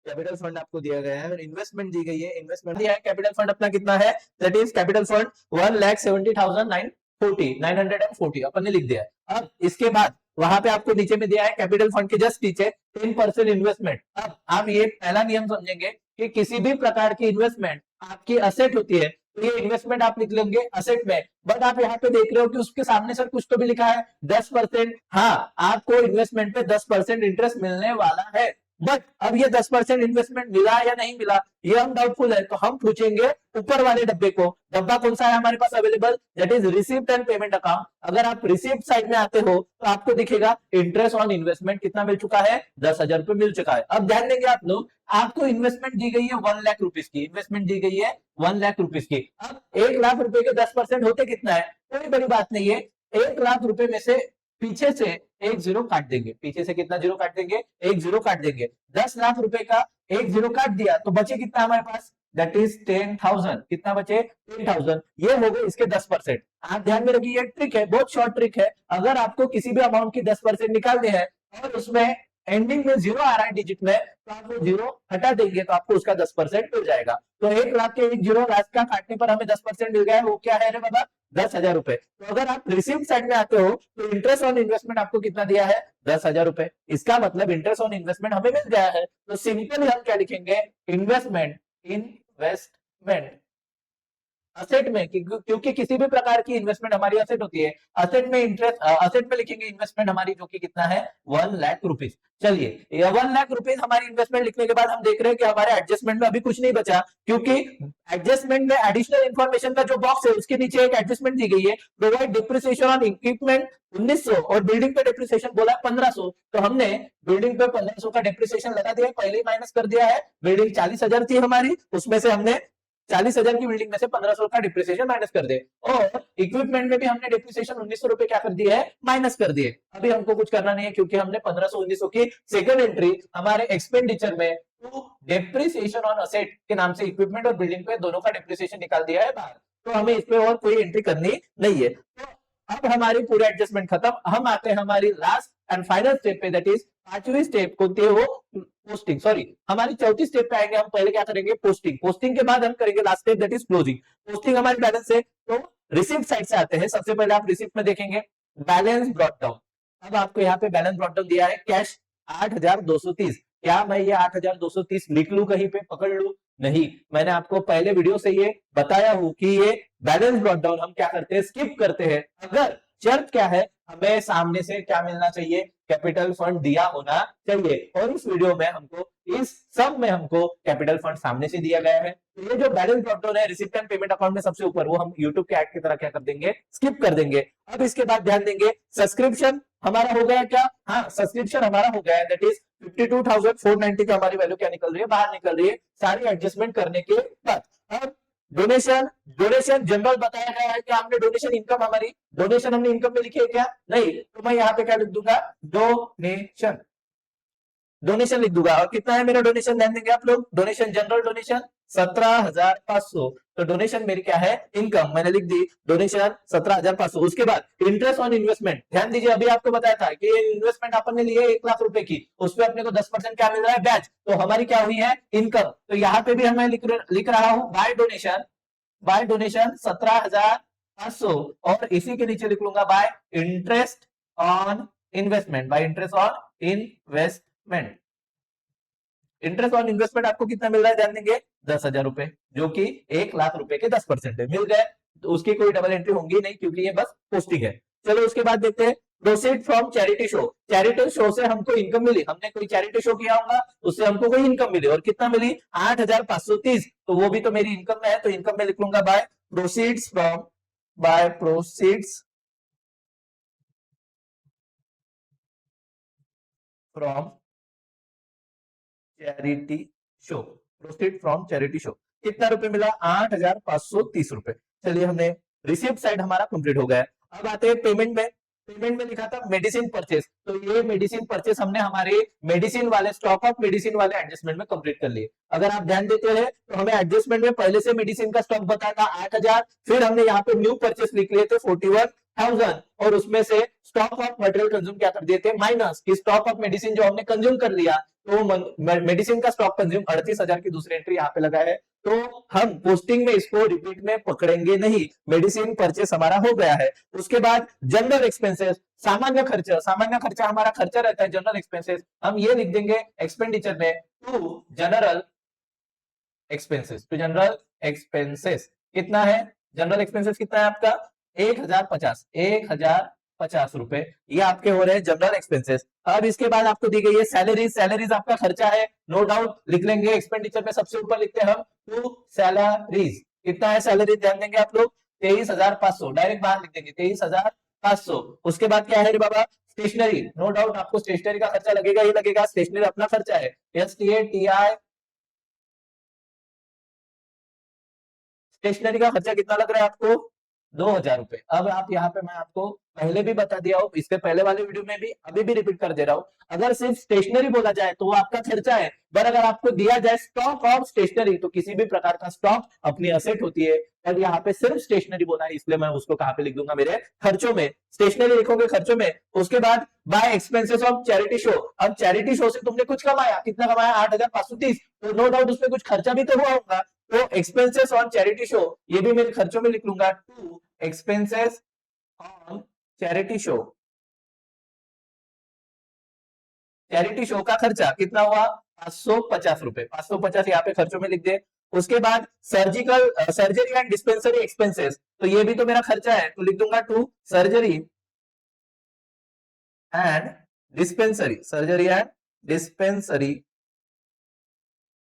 कैपिटल फंड आपको दिया गया है। और इन्वेस्टमेंट दी गई है, इन्वेस्टमेंट दिया है, कैपिटल फंड अपना कितना है, दैट इज कैपिटल फंड 1,70,940 अपन ने लिख दिया है। अब इसके बाद वहां पे आपको नीचे में दिया है कैपिटल फंड के जस्ट नीचे 10% इन्वेस्टमेंट। अब आप ये पहला नियम समझेंगे कि किसी भी प्रकार की इन्वेस्टमेंट आपकी असेट होती है, तो ये इन्वेस्टमेंट आप लिख लेंगे असेट में, बट आप यहाँ पे देख रहे हो कि उसके सामने सर कुछ तो भी लिखा है 10%, हाँ आपको इन्वेस्टमेंट पे 10% इंटरेस्ट मिलने वाला है, बट अब ये 10% इन्वेस्टमेंट मिला या नहीं मिला ये हम डाउटफुल है, तो हम पूछेंगे ऊपर वाले डब्बे को, डब्बा कौन सा है हमारे पास available, that is receipt and payment account. अगर आप रिसीप्ट साइड में आते हो तो आपको दिखेगा इंटरेस्ट ऑन इन्वेस्टमेंट कितना मिल चुका है, 10,000 रुपए मिल चुका है। अब ध्यान देंगे आप लोग, आपको इन्वेस्टमेंट दी गई है 1 लाख रुपीज की, इन्वेस्टमेंट दी गई है 1 लाख रुपीज की। अब 1 लाख रुपए के 10% होते कितना है, कोई बड़ी बात नहीं है, 1 लाख रुपए में से पीछे से एक जीरो काट देंगे। पीछे से कितना जीरो काट देंगे? एक जीरो काट देंगे। 10 लाख रुपए का एक जीरो काट दिया तो बचे कितना हमारे पास? That is 10,000। कितना बचे? 10,000। ये हो गए इसके 10%। आप ध्यान में रखिए, ये ट्रिक है, बहुत शॉर्ट ट्रिक है। अगर आपको किसी भी अमाउंट की 10% निकालनी है और उसमें एंडिंग में जीरो आ रहा है डिजिट में, तो आप वो जीरो हटा देंगे तो आपको उसका 10% मिल जाएगा। तो 1 लाख के एक जीरो लास्ट का काटने पर हमें 10% मिल गया है। वो क्या है रे बाबा? 10,000 रुपए। तो अगर आप रिसिप्ट साइड में आते हो तो इंटरेस्ट ऑन इन्वेस्टमेंट आपको कितना दिया है? 10,000 रुपए। इसका मतलब इंटरेस्ट ऑन इन्वेस्टमेंट हमें मिल गया है। तो सिंपली हम क्या लिखेंगे? इन्वेस्टमेंट असेट में, क्योंकि किसी भी प्रकार की इन्वेस्टमेंट हमारी असेट होती है। असेट में इंटरेस्ट, असेट में लिखेंगे इन्वेस्टमेंट हमारी, जो कि कितना है? 1 लाख रुपीज। चलिए, ये 1 लाख रुपीज हमारी इन्वेस्टमेंट लिखने के बाद हम देख रहे हैं कि हमारे एडजस्टमेंट में अभी कुछ नहीं बचा, क्योंकि एडजस्टमेंट में एडिशनल इंफॉर्मेशन का जो बॉक्स है उसके नीचे एक एडजस्टमेंट दी गई है, प्रोवाइड डिप्रिसिएशन ऑन इक्विपमेंट 1900 और बिल्डिंग पे डिप्रिसिएशन बोला 1500। तो हमने बिल्डिंग पे 1500 का डिप्रिसिएशन लगा दिया, पहले ही माइनस कर दिया है। बिल्डिंग 40,000 थी हमारी, उसमें से हमने 40,000 की बिल्डिंग में से 1500 का डिप्रिसिएशन माइनस कर दे। और इक्विपमेंट में भी हमने डिप्रिसिएशन 1900 रुपए क्या कर दिए है? माइनस कर दिए। अभी हमको कुछ करना नहीं है, क्योंकि हमने 1500 1900 की सेकंड एंट्री हमारे एक्सपेंडिचर में डिप्रिसिएशन ऑन असेट के नाम से इक्विपमेंट और बिल्डिंग पे दोनों का डिप्रिसिएशन निकाल दिया है बाहर। तो हमें इस पे और कोई एंट्री करनी नहीं है। तो अब हमारी पूरी एडजस्टमेंट खत्म। हम आते हैं हमारी लास्ट एंड फाइनल स्टेप पे, दैट इज पांचवी स्टेप कौन है? वो पोस्टिंग। सॉरी, हमारी चौथी स्टेप पे आएंगे। हम पहले क्या करेंगे? पोस्टिंग। पोस्टिंग के बाद हम करेंगे last step, that is closing. Posting हमारी बैलेंस है, तो रिसिप्ट साइड से आते हैं। सबसे पहले आप रिसिप्ट में देखेंगे बैलेंस ब्रॉट डाउन। अब आपको यहाँ पे बैलेंस ब्रॉट डाउन दिया है, कैश 8,230। क्या मैं ये 8,230 लिख लू, कहीं पे पकड़ लू? नहीं, मैंने आपको पहले वीडियो से ये बताया हूं कि ये बैलेंस ब्रॉट डाउन हम क्या करते हैं? स्किप करते हैं। अगर शर्त क्या है? हमें सामने से क्या मिलना चाहिए? कैपिटल फंड दिया होना चाहिए। और इस वीडियो में हमको, इस सब में हमको कैपिटल फंड सामने से दिया गया है। तो ये जो बैलेंस ब्रॉट डाउन है रिसिप्ट एंड पेमेंट अकाउंट में सबसे ऊपर, वो हम यूट्यूब के ऐड की तरह क्या कर देंगे? स्किप कर देंगे। अब इसके बाद ध्यान देंगे, सब्सक्रिप्शन हमारा हो गया क्या? हाँ, सब्सक्रिप्शन हमारा हो गया है, दैट इज 52,490 का हमारी वैल्यू क्या निकल रही है? बाहर निकल रही है, सारी एडजस्टमेंट करने के बाद। अब डोनेशन, डोनेशन जनरल बताया गया है कि हमने डोनेशन इनकम, हमारी डोनेशन हमने इनकम में लिखी है क्या? नहीं, तो मैं यहाँ पे क्या लिख दूंगा? डोनेशन, डोनेशन लिख दूंगा। और कितना है मेरा डोनेशन? ध्यान देंगे आप लोग, डोनेशन जनरल डोनेशन 17,500। तो डोनेशन मेरी क्या है? इनकम। मैंने लिख दी डोनेशन 17,500। उसके बाद इंटरेस्ट ऑन इन्वेस्टमेंट, ध्यान दीजिए, अभी आपको बताया था कि इन्वेस्टमेंट अपन ने ली है 1 लाख रुपए की, उस पर अपने को 10% क्या मिल रहा है? ब्याज। तो हमारी क्या हुई है? इनकम। तो यहाँ पे भी हमें लिख रहा हूं बाय डोनेशन, बाय डोनेशन 17,500। और इसी के नीचे लिख लूंगा bye interest on investment, bye interest on investment. Interest on investment आपको कितना मिल रहा है? ध्यान देंगे 10,000 रुपए, जो कि 1 लाख रुपए के 10% है। मिल गए, तो उसकी कोई डबल एंट्री होंगी नहीं, क्योंकि ये बस पोस्टिंग है। चलो उसके बाद देखते हैं proceed from charity show. Charity show से हमको इनकम मिली, हमने कोई चैरिटी शो किया होगा, उससे हमको कोई इनकम मिली। और कितना मिली? 8,530। तो वो भी तो मेरी इनकम में है, तो इनकम में लिख लूंगा by proceeds from, by proceeds from charity show, proceed from charity show. कितना रुपए मिला? 8,530 रुपए। चलिए, हमने रिसिप्ट साइड हमारा कंप्लीट हो गया। अब आते हैं पेमेंट में। पेमेंट में लिखा था मेडिसिन परचेस, तो ये मेडिसिन परचेस हमने हमारे मेडिसिन वाले, स्टॉक ऑफ मेडिसिन वाले एडजस्टमेंट में कंप्लीट कर लिए। अगर आप ध्यान देते हैं तो हमें एडजस्टमेंट में पहले से मेडिसिन का स्टॉक बताया था 8,000, फिर हमने यहाँ पे न्यू परचेस लिख लिए थे 41,000, और उसमें से स्टॉक ऑफ मटेरियल कंज्यूम क्या कर दिए थे? माइनस, कि स्टॉक ऑफ मेडिसिन जो हमने कंज्यूम कर लिया, तो मेडिसिन का स्टॉक कंज्यूम 38,000 की दूसरी एंट्री यहाँ पे लगा है। तो हम पोस्टिंग में इसको रिपीट में पकड़ेंगे नहीं, मेडिसिन परचेस हमारा हो गया है। उसके बाद जनरल एक्सपेंसेस, सामान्य खर्चा, सामान्य खर्चा हमारा खर्चा रहता है जनरल एक्सपेंसेस, हम ये लिख देंगे एक्सपेंडिचर में टू जनरल एक्सपेंसेस। तो जनरल एक्सपेंसेस कितना है? जनरल एक्सपेंसेस कितना है आपका? 1,050 रुपए, ये आपके हो रहे हैं जनरल एक्सपेंसेस। अब इसके बाद आपको दी गई है सैलरीज, सैलरीज आपका खर्चा है, नो डाउट लिख लेंगे। एक्सपेंडिचर में सबसे ऊपर लिखते हैं हम टू सैलरीज। कितना है सैलरी? ध्यान देंगे आप लोग 23,500, डायरेक्ट बाहर लिख देंगे 23,500। उसके बाद क्या है रे बाबा? स्टेशनरी, नो डाउट आपको स्टेशनरी का खर्चा लगेगा ही लगेगा, स्टेशनरी अपना खर्चा है। STATI, स्टेशनरी का खर्चा कितना लग रहा है आपको? 2000 रुपए। अब आप यहाँ पे मैं आपको पहले भी बता दिया हूँ, इसके पहले वाले वीडियो में भी, अभी भी रिपीट कर दे रहा हूँ, अगर सिर्फ स्टेशनरी बोला जाए तो वो आपका खर्चा है, पर अगर आपको दिया जाए स्टॉक और स्टेशनरी तो किसी भी प्रकार का स्टॉक अपनी असेट होती है, और यहाँ पे सिर्फ स्टेशनरी बोला है इसलिए मैं उसको कहाँ पे लिख दूंगा, मेरे खर्चों में। स्टेशनरी लिखोगे खर्चों में। उसके बाद by expenses of charity show. अब चैरिटी शो से तुमने कुछ कमाया, कितना कमाया, 8530, तो नो डाउट उसमें कुछ खर्चा भी तो हुआ होगा, तो एक्सपेंसेस ऑन चैरिटी शो ये भी मेरे खर्चों में लिख लूंगा, to expenses on charity show. Charity show का खर्चा कितना हुआ, 550 रुपए, 550 यहाँ पे खर्चों में लिख दे। उसके बाद surgical surgery and dispensary expenses, तो ये भी तो मेरा खर्चा है, तो लिख दूंगा to surgery and dispensary, surgery and dispensary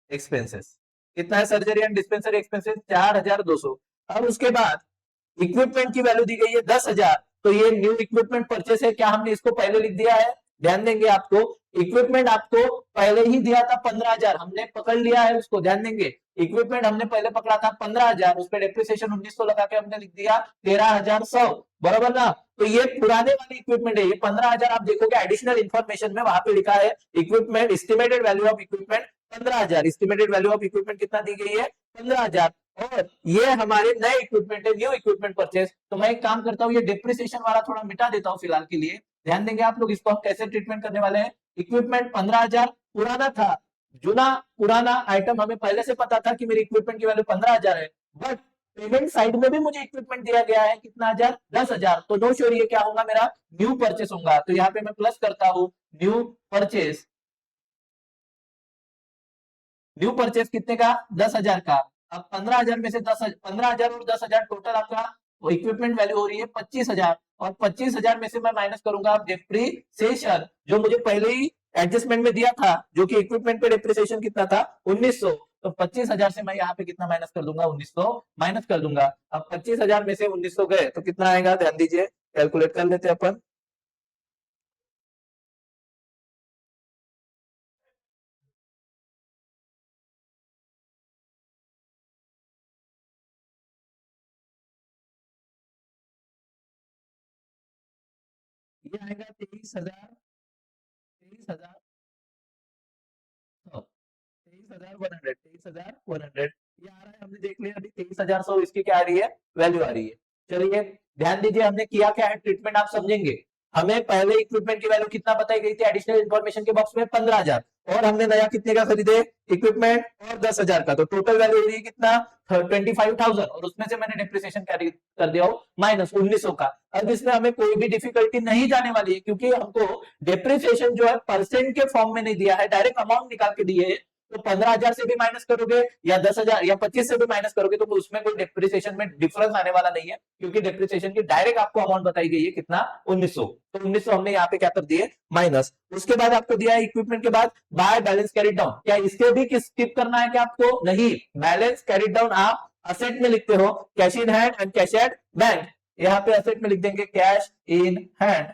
expenses. कितना है सर्जरी एंड डिस्पेंसरी एक्सपेंसेस, 4200। अब उसके बाद इक्विपमेंट की वैल्यू दी गई है 10,000, तो ये न्यू इक्विपमेंट परचेस है, क्या हमने इसको पहले लिख दिया है, ध्यान देंगे आपको इक्विपमेंट आपको पहले ही दिया था 15,000, हमने पकड़ लिया है उसको, ध्यान देंगे इक्विपमेंट हमने पहले पकड़ा था 15,000, उस पर डेप्रिसिएशन 1900 लगा के हमने लिख दिया 13,100, बराबर ना। तो ये पुराने वाली इक्विपमेंट है, ये 15,000 आप देखोगे एडिशनल इंफॉर्मेशन में वहां पे लिखा है equipment estimated value of equipment 15,000, estimated value of equipment कितना दी गई है 15,000, और ये हमारे नए इक्विपमेंट है, न्यू इक्विपमेंट परचेस। तो मैं एक काम करता हूँ, ये डिप्रिसिएशन वाला थोड़ा मिटा देता हूँ फिलहाल के लिए, ध्यान देंगे आप लोग, इसको हम कैसे ट्रीटमेंट करने वाले हैं। इक्विपमेंट 15,000 पुराना था, जुना पुराना आइटम हमें पहले से पता था कि मेरी इक्विपमेंट की वैल्यू 15,000 है, बट पेमेंट साइड में भी मुझे इक्विपमेंट दिया गया है कितना हजार, 10,000, तो नो श्योर ये क्या होगा, मेरा न्यू परचेस होगा। तो यहाँ पे मैं प्लस करता हूँ न्यू परचेस, न्यू परचेस कितने का, 10,000 का। अब 15,000 में से 15,000 और 10,000 टोटल आपका वो इक्विपमेंट वैल्यू हो रही है 25,000, और 25,000 में से मैं माइनस करूंगा डेप्रीसिएशन, जो मुझे पहले ही एडजस्टमेंट में दिया था, जो कि इक्विपमेंट पे डेप्रीसिएशन कितना था 1900, तो 25,000 से मैं यहाँ पे कितना माइनस कर दूंगा, 1900 माइनस कर दूंगा। अब 25,000 में से 1900 गए तो कितना आएगा, ध्यान दीजिए, कैलकुलेट कर लेते हैं अपन। ये आएगा 23,000, 23,000, 23,100, 23,100 ये आ रहा है, हमने देख लिया अभी 23,100 इसकी क्या आ रही है, वैल्यू आ रही है। चलिए ध्यान दीजिए हमने किया क्या है ट्रीटमेंट, आप समझेंगे। हमें पहले इक्विपमेंट की वैल्यू कितना बताई गई थी एडिशनल इंफॉर्मेशन के बॉक्स में, 15,000, और हमने नया कितने का खरीदे इक्विपमेंट, और 10,000 का, तो टोटल वैल्यू हो रही है कितना 25,000, और उसमें से मैंने डिप्रिसिएशन कर दिया हो माइनस 1900 का। अब इसमें हमें कोई भी डिफिकल्टी नहीं जाने वाली है, क्योंकि हमको डिप्रिसिएशन जो है परसेंट के फॉर्म में नहीं दिया है, डायरेक्ट अमाउंट निकाल के दिए है। तो 15,000 से भी माइनस करोगे या 10,000 या 25 से भी माइनस करोगे तो उसमें कोई डिप्रिसिएशन में डिफरेंस आने वाला नहीं है, क्योंकि डिप्रिसिएशन की डायरेक्ट आपको अमाउंट बताई गई है कितना 1900, तो 1900 हमने यहाँ पे क्या कर दिए माइनस। उसके बाद आपको दिया है इक्विपमेंट के बाद बाय बैलेंस कैरिड डाउन, क्या इसके भी स्किप करना है क्या आपको, नहीं, बैलेंस कैरिड डाउन आप असेट में लिखते हो, cash in hand and cash at bank, यहाँ पे असेट में लिख देंगे कैश इन हैंड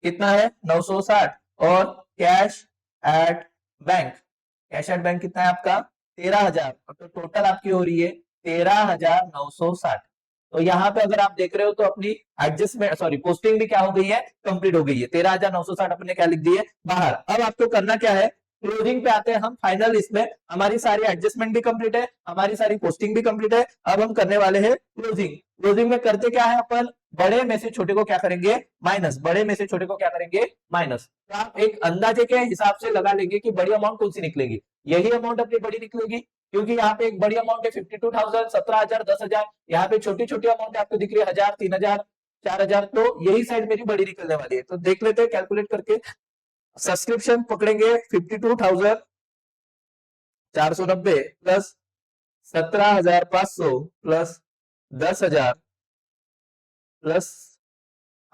कितना है 960, और cash at bank, cash at bank कितना है आपका 13,000, तो टोटल आपकी हो रही है 13,960। तो यहाँ पे अगर आप देख रहे हो तो अपनी एडजस्टमेंट सॉरी पोस्टिंग भी क्या हो गई है, कंप्लीट हो गई है, 13,960 अपने क्या लिख दिए बाहर। अब आपको करना क्या है, क्लोजिंग पे आते हैं हम फाइनल, इसमें हमारी सारी एडजस्टमेंट भी कंप्लीट है, हमारी सारी पोस्टिंग भी कंप्लीट है, अब हम करने वाले हैं क्लोजिंग। क्लोजिंग में करते क्या है अपन, बड़े में से छोटे को क्या करेंगे माइनस, बड़े में से छोटे को क्या करेंगे माइनस। तो आप एक अंदाजे के हिसाब से लगा लेंगे कि बड़ी अमाउंट कौन सी निकलेगी, यही अमाउंट अपनी बड़ी निकलेगी, क्योंकि यहाँ पे एक बड़ी अमाउंट है 52,000, 17,000, 10,000, यहाँ पे छोटी छोटी अमाउंट आपको दिख रही है 1,000, 3,000, 4,000, तो यही साइड मेरी बड़ी निकलने वाली है। तो देख लेते हैं कैलकुलेट करके, सब्सक्रिप्शन पकड़ेंगे 52,490 प्लस 17,500 प्लस 10,000 प्लस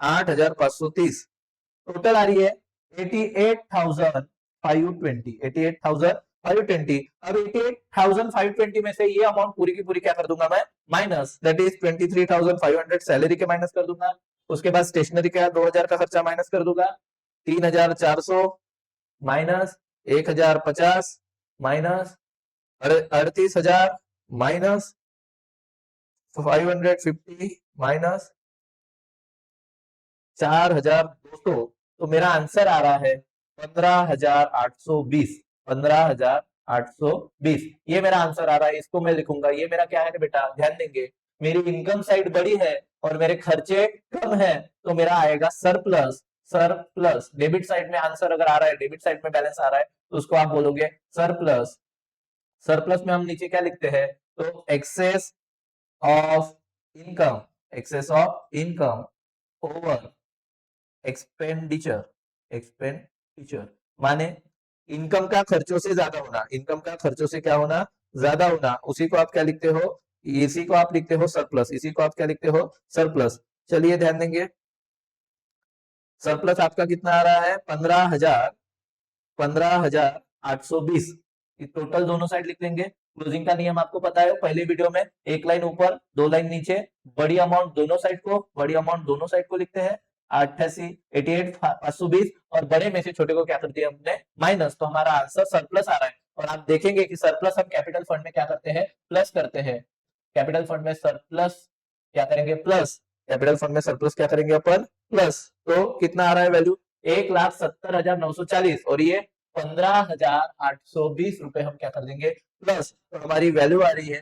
8,530, टोटल आ रही है 88,520, 88,520। अब 88,520 में से ये अमाउंट पूरी की पूरी क्या कर दूंगा मैं माइनस, दैट इज 23,500 सैलरी के माइनस कर दूंगा। उसके बाद स्टेशनरी का 2,000 का खर्चा माइनस कर दूंगा, 3,400 माइनस 1,050 माइनस 38,000 माइनस 550 माइनस 4,200, तो मेरा आंसर आ रहा है 15,820। 15,820 ये मेरा आंसर आ रहा है, इसको मैं लिखूंगा। ये मेरा क्या है बेटा, ध्यान देंगे, मेरी इनकम साइड बड़ी है और मेरे खर्चे कम है, तो मेरा आएगा सरप्लस। सरप्लस डेबिट साइड में आंसर अगर आ रहा है, डेबिट साइड में बैलेंस आ रहा है, तो उसको आप बोलोगे सरप्लस। सरप्लस में हम नीचे क्या लिखते हैं, तो excess of income, excess of income over expenditure. Expenditure माने इनकम का खर्चों से ज्यादा होना, इनकम का खर्चों से क्या होना, ज्यादा होना, उसी को आप क्या लिखते हो, इसी को आप लिखते हो सरप्लस, इसी को आप क्या लिखते हो, सरप्लस। चलिए ध्यान देंगे, सरप्लस आपका कितना आ रहा है, 15,820। टोटल दोनों साइड लिख लेंगे। क्लोजिंग का नियम आपको पता है, पहले वीडियो में एक लाइन ऊपर 2 लाइन नीचे, बड़ी अमाउंट दोनों साइड को, बड़ी अमाउंट दोनों साइड को लिखते हैं 88,520, और बड़े में से छोटे को क्या कर दिया हमने, माइनस, तो हमारा आंसर सरप्लस आ रहा है। और आप देखेंगे कि सरप्लस हम कैपिटल फंड में क्या करते हैं, प्लस करते हैं। कैपिटल फंड में सरप्लस क्या करेंगे, प्लस। कैपिटल फंड में सरप्लस क्या करेंगे अपन, प्लस। तो कितना आ रहा है वैल्यू, 1,70,940, और ये 15,820 रुपए हम क्या कर देंगे, प्लस। तो हमारी वैल्यू आ रही है,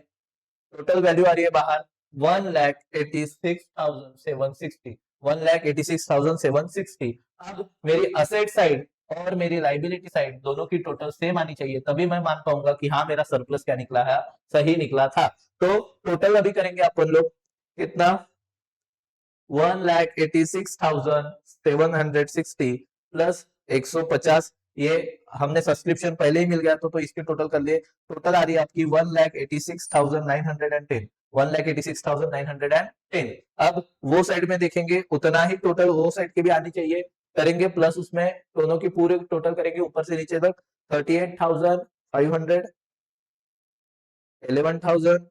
टोटल वैल्यू आ रही है बाहर 1,86,760, 1,86,760। अब मेरी असेट साइड और मेरी लाइबिलिटी साइड दोनों की टोटल सेम आनी चाहिए, तभी मैं मान पाऊंगा कि हाँ मेरा सरप्लस क्या निकला है, सही निकला था। तो टोटल अभी करेंगे अपन लोग कितना, 1,86,760 प्लस 150, ये हमने सब्सक्रिप्शन पहले ही मिल गया तो इसके टोटल कर लिए। टोटल आ रही है आपकी 1,86,910, 1,86,910। अब वो साइड में देखेंगे उतना ही टोटल वो साइड की भी आनी चाहिए, करेंगे प्लस, उसमें दोनों की पूरे टोटल करेंगे ऊपर से नीचे तक, 38,500, 11,000,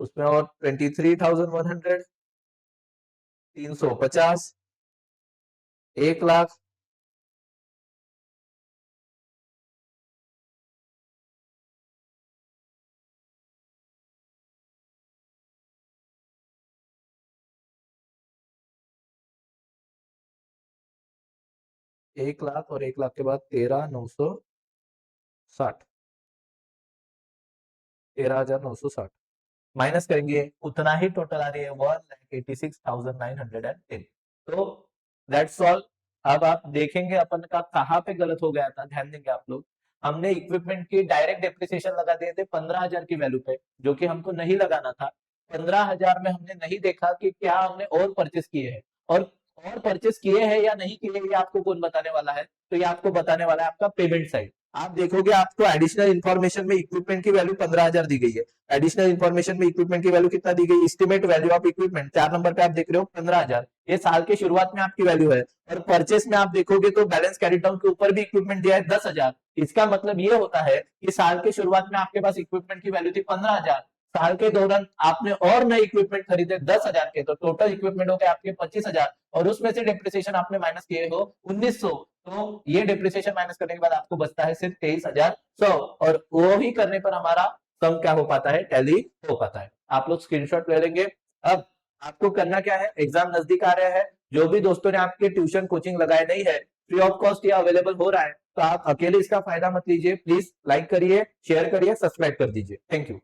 उसमें और 23,100, 350, 1,00,000, 1,00,000 और 1,00,000 के बाद 13,960, 13,960 माइनस करेंगे, उतना ही टोटल आ रही है 1,86,910। तो दैट्स ऑल। अब आप देखेंगे अपन का कहाँ पे गलत हो गया था, ध्यान देंगे आप लोग। हमने इक्विपमेंट की डायरेक्ट डेप्रिसिएशन लगा दिए थे 15,000 की वैल्यू पे, जो कि हमको नहीं लगाना था। 15,000 में हमने नहीं देखा कि क्या हमने और परचेस किए हैं, और परचेस किए हैं या नहीं किए, ये आपको कौन बताने वाला है, तो ये आपको बताने वाला है आपका पेमेंट साइड। आप देखोगे आपको एडिशनल इन्फॉर्मेशन में इक्विपमेंट की वैल्यू 15,000 दी गई है, एडिशनल इन्फॉर्मेशन में इक्विपमेंट की वैल्यू कितना दी गई, estimate value of equipment 4 number पे आप देख रहे हो 15,000, ये साल के शुरुआत में आपकी वैल्यू है। और परचेस में आप देखोगे तो बैलेंस कैरी डाउन के ऊपर भी इक्विपमेंट दिया है 10,000। इसका मतलब ये होता है कि साल के शुरुआत में आपके पास इक्विपमेंट की वैल्यू थी 15,000, साल के दौरान आपने और नए इक्विपमेंट खरीदे 10,000 के, तो टोटल इक्विपमेंट हो गए आपके 25,000, और उसमें से डेप्रिसिएशन आपने माइनस किए हो 1,900, तो ये डेप्रिसिएशन माइनस करने के बाद आपको बचता है सिर्फ 23,100, और वो ही करने पर हमारा सम क्या हो पाता है, टैली हो पाता है। आप लोग स्क्रीनशॉट ले लेंगे। अब आपको करना क्या है, एग्जाम नजदीक आ रहे हैं, जो भी दोस्तों ने आपके ट्यूशन कोचिंग लगाए नहीं है, फ्री ऑफ कॉस्ट या अवेलेबल हो रहा है, तो आप अकेले इसका फायदा मत लीजिए, प्लीज लाइक करिए, शेयर करिए, सब्सक्राइब कर दीजिए। Thank you.